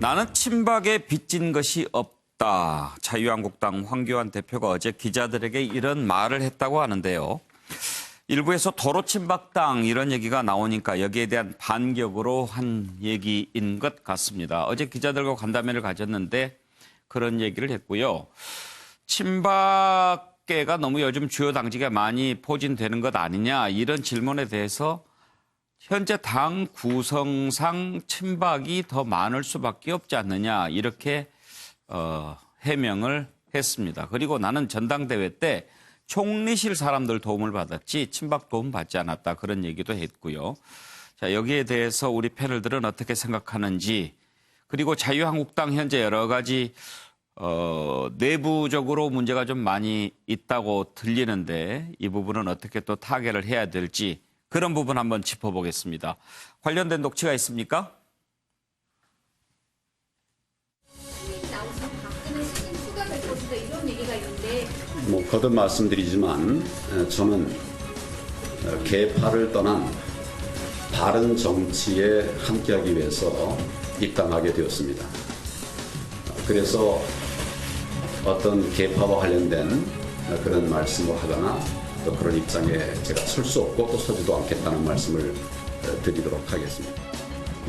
나는 친박에 빚진 것이 없다. 자유한국당 황교안 대표가 어제 기자들에게 이런 말을 했다고 하는데요. 일부에서 도로 친박당 이런 얘기가 나오니까 여기에 대한 반격으로 한 얘기인 것 같습니다. 어제 기자들과 간담회를 가졌는데 그런 얘기를 했고요. 친박계가 너무 요즘 주요 당직에 많이 포진되는 것 아니냐 이런 질문에 대해서 현재 당 구성상 친박이 더 많을 수밖에 없지 않느냐 이렇게 해명을 했습니다. 그리고 나는 전당대회 때 총리실 사람들 도움을 받았지 친박 도움 받지 않았다 그런 얘기도 했고요. 자, 여기에 대해서 우리 패널들은 어떻게 생각하는지 그리고 자유한국당 현재 여러 가지 내부적으로 문제가 좀 많이 있다고 들리는데 이 부분은 어떻게 또 타개를 해야 될지 그런 부분 한번 짚어보겠습니다. 관련된 녹취가 있습니까? 거듭 말씀드리지만 저는 개파를 떠난 바른 정치에 함께하기 위해서 입당하게 되었습니다. 그래서 어떤 개파와 관련된 그런 말씀을 하거나 또 그런 입장에 제가 설 수 없고 또 서지도 않겠다는 말씀을 드리도록 하겠습니다.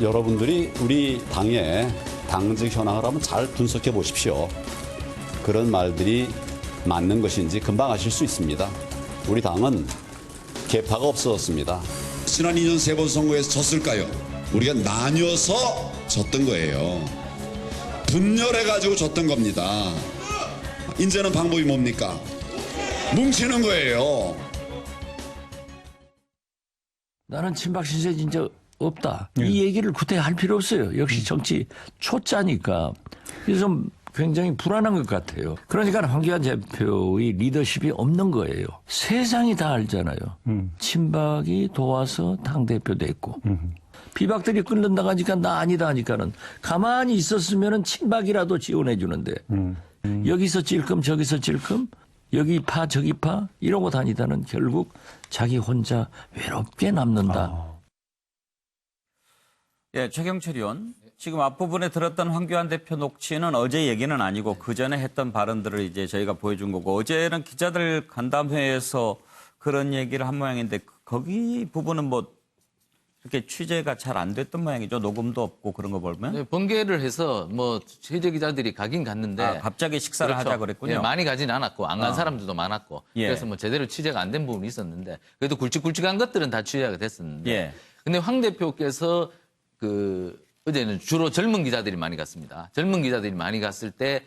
여러분들이 우리 당의 당직 현황을 한번 잘 분석해 보십시오. 그런 말들이 맞는 것인지 금방 아실 수 있습니다. 우리 당은 개파가 없어졌습니다. 지난 2년 3번 선거에서 졌을까요? 우리가 나뉘어서 졌던 거예요. 분열해가지고 졌던 겁니다. 이제는 방법이 뭡니까? 뭉치는 거예요. 나는 친박 신세 진짜 없다. 이 얘기를 구태 할 필요 없어요. 역시 정치 초짜니까. 그래서 좀 굉장히 불안한 것 같아요. 그러니까 황교안 대표의 리더십이 없는 거예요. 세상이 다 알잖아요. 친박이 도와서 당대표 됐고. 비박들이 끓는다고 하니까 나 아니다 하니까는 가만히 있었으면은 친박이라도 지원해 주는데 여기서 찔끔 저기서 찔끔 여기 파 저기 파 이러고 다니다는 결국 자기 혼자 외롭게 남는다. 예, 최경철 의원. 지금 앞부분에 들었던 황교안 대표 녹취는 어제 얘기는 아니고 그 전에 했던 발언들을 이제 저희가 보여준 거고 어제는 기자들 간담회에서 그런 얘기를 한 모양인데 거기 부분은 뭐 이렇게 취재가 잘 안 됐던 모양이죠. 녹음도 없고 그런 거 보면. 네, 번개를 해서 뭐 취재 기자들이 가긴 갔는데 갑자기 식사를 그렇죠. 하자 그랬군요. 네, 많이 가진 않았고 안 간 사람들도 많았고 예. 그래서 뭐 제대로 취재가 안 된 부분이 있었는데 그래도 굵직굵직한 것들은 다 취재가 됐었는데 예. 근데 황 대표께서 어제는 주로 젊은 기자들이 많이 갔습니다. 젊은 기자들이 많이 갔을 때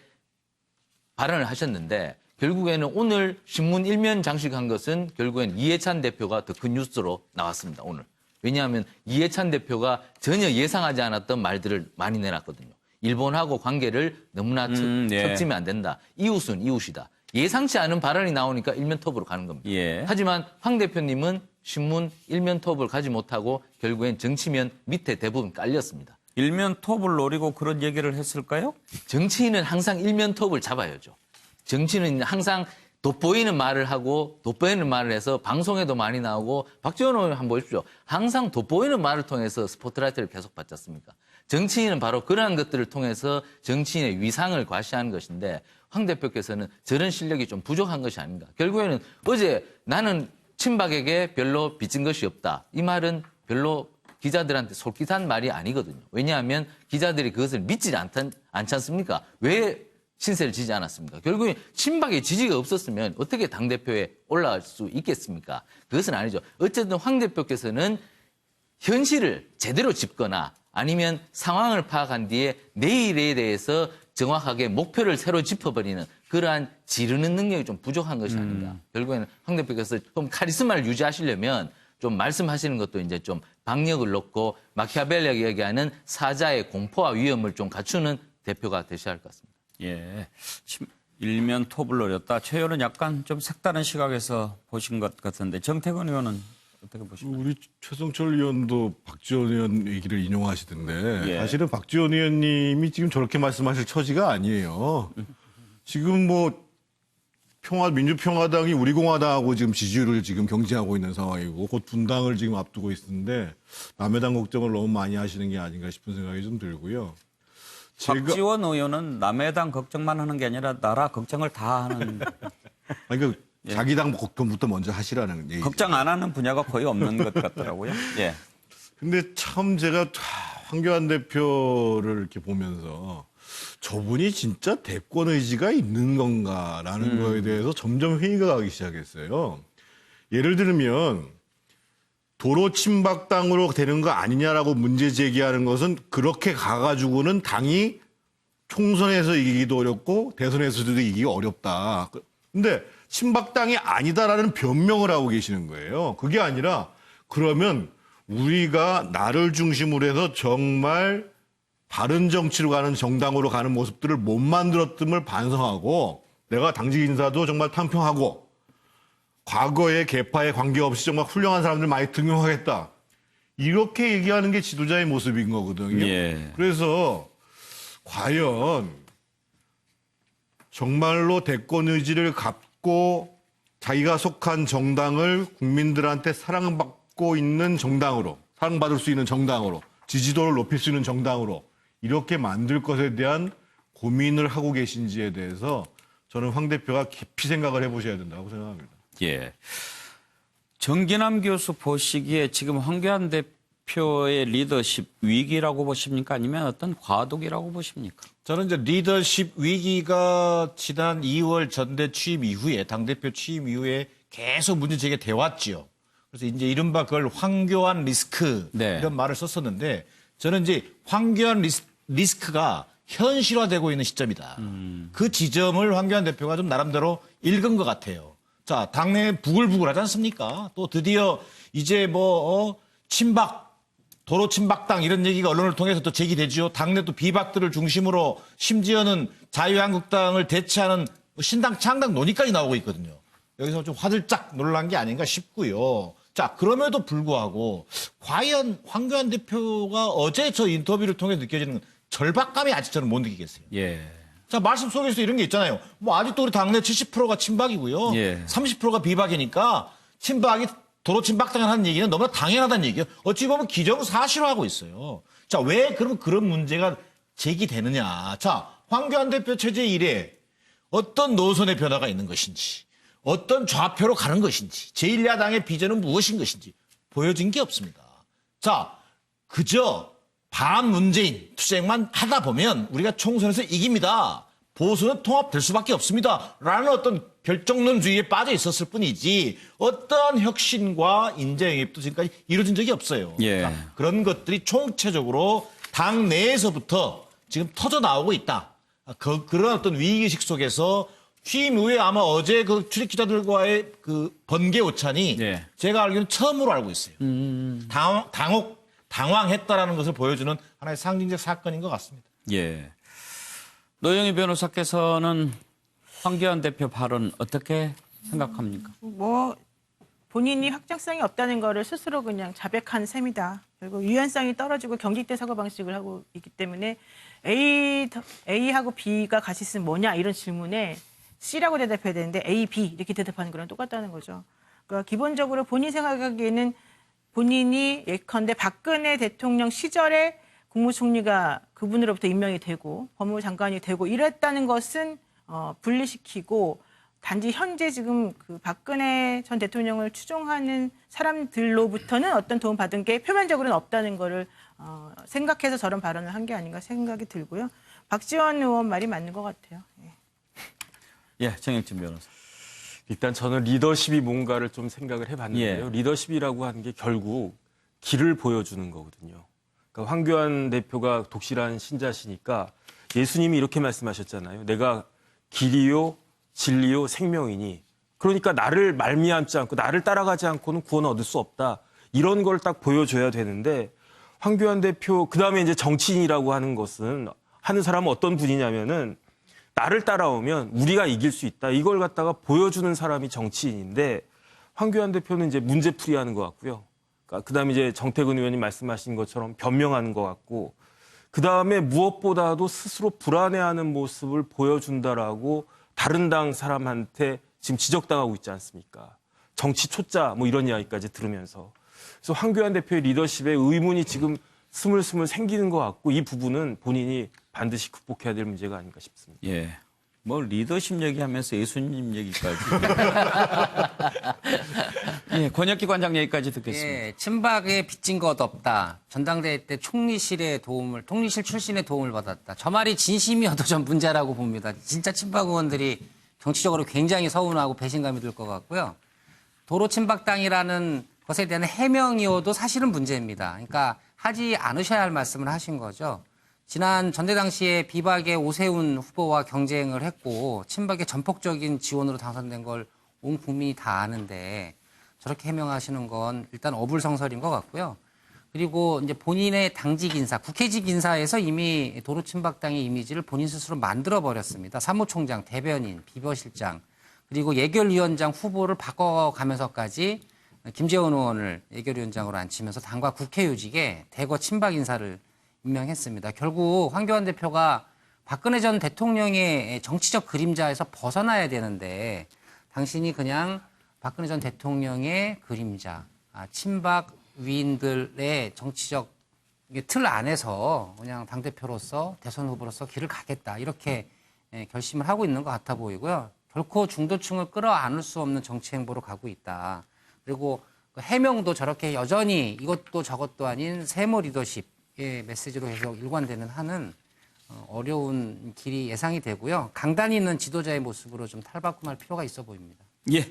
발언을 하셨는데 결국에는 오늘 신문 일면 장식한 것은 결국엔 이해찬 대표가 더 큰 뉴스로 나왔습니다. 오늘. 왜냐하면 이해찬 대표가 전혀 예상하지 않았던 말들을 많이 내놨거든요. 일본하고 관계를 너무나 척지면 안 된다. 이웃은 이웃이다. 예상치 않은 발언이 나오니까 일면 톱으로 가는 겁니다. 예. 하지만 황 대표님은 신문 일면 톱을 가지 못하고 결국엔 정치면 밑에 대부분 깔렸습니다. 일면 톱을 노리고 그런 얘기를 했을까요? 정치인은 항상 일면 톱을 잡아야죠. 정치인은 항상 돋보이는 말을 하고 돋보이는 말을 해서 방송에도 많이 나오고 박지원 의원 한번 보십시오. 항상 돋보이는 말을 통해서 스포트라이트를 계속 받지 않습니까? 정치인은 바로 그러한 것들을 통해서 정치인의 위상을 과시하는 것인데 황 대표께서는 저런 실력이 좀 부족한 것이 아닌가. 결국에는 어제 나는 친박에게 별로 빚진 것이 없다. 이 말은 별로 기자들한테 솔깃한 말이 아니거든요. 왜냐하면 기자들이 그것을 믿지 않지 않습니까? 왜 신세를 지지 않았습니까? 결국에 친박의 지지가 없었으면 어떻게 당대표에 올라갈 수 있겠습니까? 그것은 아니죠. 어쨌든 황 대표께서는 현실을 제대로 짚거나 아니면 상황을 파악한 뒤에 내일에 대해서 정확하게 목표를 새로 짚어버리는 그러한 지르는 능력이 좀 부족한 것이 아닌가. 결국에는 황 대표께서 좀 카리스마를 유지하시려면 좀 말씀하시는 것도 이제 좀 박력을 놓고 마키아벨리가 얘기하는 사자의 공포와 위험을 좀 갖추는 대표가 되셔야 할 것 같습니다. 예. 일면 톱을 노렸다. 최 의원은 약간 좀 색다른 시각에서 보신 것 같은데 정태근 의원은 어떻게 보십니까? 우리 최성철 의원도 박지원 의원 얘기를 인용하시던데 예. 사실은 박지원 의원님이 지금 저렇게 말씀하실 처지가 아니에요. 지금 뭐 민주평화당이 우리공화당하고 지금 지지율을 지금 경쟁하고 있는 상황이고 곧 분당을 지금 앞두고 있는데 남의 당 걱정을 너무 많이 하시는 게 아닌가 싶은 생각이 좀 들고요. 박지원 의원은 남의 당 걱정만 하는 게 아니라 나라 걱정을 다 하는 아니, 그 자기 당 걱정부터 먼저 하시라는 얘기. 걱정 안 하는 분야가 거의 없는 것 같더라고요. 예. 근데 참 제가 황교안 대표를 이렇게 보면서 저분이 진짜 대권 의지가 있는 건가라는 거에 대해서 점점 회의가 가기 시작했어요. 예를 들면 도로 침박당으로 되는 거 아니냐라고 문제 제기하는 것은 그렇게 가가지고는 당이 총선에서 이기기도 어렵고 대선에서도 이기기 어렵다. 근데 친박당이 아니다라는 변명을 하고 계시는 거예요. 그게 아니라 그러면 우리가 나를 중심으로 해서 정말 바른 정치로 가는 정당으로 가는 모습들을 못 만들었음을 반성하고 내가 당직 인사도 정말 탕평하고 과거의 계파에 관계없이 정말 훌륭한 사람들 많이 등용하겠다. 이렇게 얘기하는 게 지도자의 모습인 거거든요. 예. 그래서 과연 정말로 대권 의지를 갖고 자기가 속한 정당을 국민들한테 사랑받고 있는 정당으로, 사랑받을 수 있는 정당으로, 지지도를 높일 수 있는 정당으로 이렇게 만들 것에 대한 고민을 하고 계신지에 대해서 저는 황 대표가 깊이 생각을 해보셔야 된다고 생각합니다. 예. 정기남 교수 보시기에 지금 황교안 대표의 리더십 위기라고 보십니까? 아니면 어떤 과도기라고 보십니까? 저는 이제 리더십 위기가 지난 2월 전대 취임 이후에, 당대표 취임 이후에 계속 문제 제기돼 왔지요. 그래서 이제 이른바 그걸 황교안 리스크 네. 이런 말을 썼었는데 저는 이제 황교안 리스크가 현실화되고 있는 시점이다. 그 지점을 황교안 대표가 좀 나름대로 읽은 것 같아요. 자, 당내 부글부글하지 않습니까? 또 드디어 이제 친박, 도로 친박당 이런 얘기가 언론을 통해서 또 제기되지요. 당내 또 비박들을 중심으로 심지어는 자유한국당을 대체하는 신당 창당 논의까지 나오고 있거든요. 여기서 좀 화들짝 놀란 게 아닌가 싶고요. 자, 그럼에도 불구하고 과연 황교안 대표가 어제 저 인터뷰를 통해 느껴지는 절박감이 아직 저는 못 느끼겠어요. 예. 자, 말씀 속에서 이런 게 있잖아요. 아직도 우리 당내 70%가 친박이고요. 예. 30%가 비박이니까 친박이 도로 친박당을 하는 얘기는 너무나 당연하다는 얘기예요. 어찌 보면 기정사실화하고 있어요. 자, 왜 그럼 그런 문제가 제기되느냐. 자, 황교안 대표 체제 이래 어떤 노선의 변화가 있는 것인지, 어떤 좌표로 가는 것인지, 제1야당의 비전은 무엇인 것인지 보여진 게 없습니다. 자, 그저 반문재인 투쟁만 하다 보면 우리가 총선에서 이깁니다. 보수는 통합될 수밖에 없습니다. 라는 어떤 결정론주의에 빠져 있었을 뿐이지 어떤 혁신과 인재영입도 지금까지 이루어진 적이 없어요. 예. 자, 그런 것들이 총체적으로 당 내에서부터 지금 터져 나오고 있다. 그런 어떤 위기의식 속에서 취임 이후에 아마 어제 그 출입 기자들과의 그 번개 오찬이 예. 제가 알기로는 처음으로 알고 있어요. 당황했다라는 것을 보여주는 하나의 상징적 사건인 것 같습니다. 예. 노영희 변호사께서는 황교안 대표 발언 어떻게 생각합니까? 본인이 확장성이 없다는 거를 스스로 그냥 자백한 셈이다. 그리고 유연성이 떨어지고 경직된 사고방식을 하고 있기 때문에 A하고 B가 같이 있으면 뭐냐 이런 질문에 C라고 대답해야 되는데 A, B 이렇게 대답하는 거랑 똑같다는 거죠. 그러니까 기본적으로 본인 생각하기에는 본인이 예컨대 박근혜 대통령 시절에 국무총리가 그분으로부터 임명이 되고 법무부 장관이 되고 이랬다는 것은 분리시키고 단지 현재 지금 그 박근혜 전 대통령을 추종하는 사람들로부터는 어떤 도움 받은 게 표면적으로는 없다는 거를 생각해서 저런 발언을 한 게 아닌가 생각이 들고요. 박지원 의원 말이 맞는 것 같아요. 예, 정영진 변호사. 일단 저는 리더십이 뭔가를 좀 생각을 해봤는데요. 예. 리더십이라고 하는 게 결국 길을 보여주는 거거든요. 그러니까 황교안 대표가 독실한 신자시니까 예수님이 이렇게 말씀하셨잖아요. 내가 길이요, 진리요, 생명이니. 그러니까 나를 말미암지 않고 나를 따라가지 않고는 구원을 얻을 수 없다. 이런 걸 딱 보여줘야 되는데 황교안 대표 그다음에 이제 정치인이라고 하는 것은 하는 사람은 어떤 분이냐면은 나를 따라오면 우리가 이길 수 있다. 이걸 갖다가 보여주는 사람이 정치인인데 황교안 대표는 이제 문제풀이하는 것 같고요. 그러니까 그다음에 이제 정태근 의원님 말씀하신 것처럼 변명하는 것 같고 그다음에 무엇보다도 스스로 불안해하는 모습을 보여준다라고 다른 당 사람한테 지금 지적당하고 있지 않습니까? 정치 초짜 뭐 이런 이야기까지 들으면서. 그래서 황교안 대표의 리더십에 의문이 지금 스물스물 생기는 것 같고 이 부분은 본인이 반드시 극복해야 될 문제가 아닌가 싶습니다. 예. 뭐 리더십 얘기하면서 예수님 얘기까지. 예, 권혁기 관장 얘기까지 듣겠습니다. 예, 친박에 빚진 것 없다. 전당대회 때 총리실 출신의 도움을 받았다. 저 말이 진심이어도 전 문제라고 봅니다. 진짜 친박 의원들이 정치적으로 굉장히 서운하고 배신감이 들 것 같고요. 도로 친박당이라는 것에 대한 해명이어도 사실은 문제입니다. 그러니까 하지 않으셔야 할 말씀을 하신 거죠. 지난 전대 당시에 비박의 오세훈 후보와 경쟁을 했고 친박의 전폭적인 지원으로 당선된 걸 온 국민이 다 아는데 저렇게 해명하시는 건 일단 어불성설인 것 같고요. 그리고 이제 본인의 당직 인사, 국회직 인사에서 이미 도로 친박당의 이미지를 본인 스스로 만들어 버렸습니다. 사무총장, 대변인, 비서실장, 그리고 예결위원장 후보를 바꿔가면서까지 김재원 의원을 예결위원장으로 앉히면서 당과 국회 요직에 대거 친박 인사를 임명했습니다. 결국 황교안 대표가 박근혜 전 대통령의 정치적 그림자에서 벗어나야 되는데 당신이 그냥 박근혜 전 대통령의 그림자, 친박 위인들의 정치적 틀 안에서 그냥 당대표로서 대선 후보로서 길을 가겠다 이렇게 결심을 하고 있는 것 같아 보이고요. 결코 중도층을 끌어안을 수 없는 정치 행보로 가고 있다. 그리고 그 해명도 저렇게 여전히 이것도 저것도 아닌 세모 리더십의 메시지로 계속 일관되는 한은 어려운 길이 예상이 되고요. 강단이 있는 지도자의 모습으로 좀 탈바꿈할 필요가 있어 보입니다. 예.